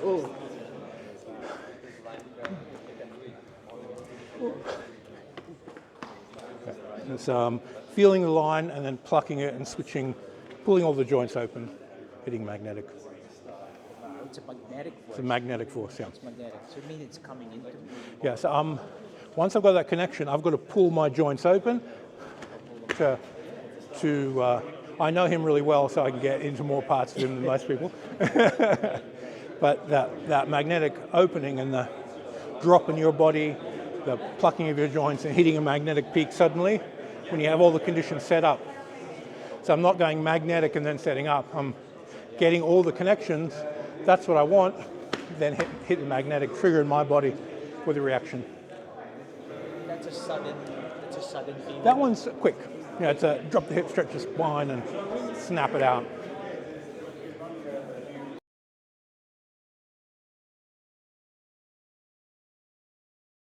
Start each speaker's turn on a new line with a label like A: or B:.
A: Oh.
B: It's feeling the line and then plucking it and switching, pulling all the joints open, hitting magnetic.
A: It's a magnetic force.
B: It's a magnetic force, yeah.
A: It's magnetic. So it means it's coming into me.
B: Yeah, so once I've got that connection, I've got to pull my joints open I know him really well, so I can get into more parts of him than most people. But that magnetic opening and the drop in your body, the plucking of your joints and hitting a magnetic peak suddenly, when you have all the conditions set up. So I'm not going magnetic and then setting up. I'm getting all the connections. That's what I want. Then hit the magnetic trigger in my body with a reaction.
A: That's a sudden feeling.
B: That one's quick. It's a drop the hip, stretch the spine, and snap it out.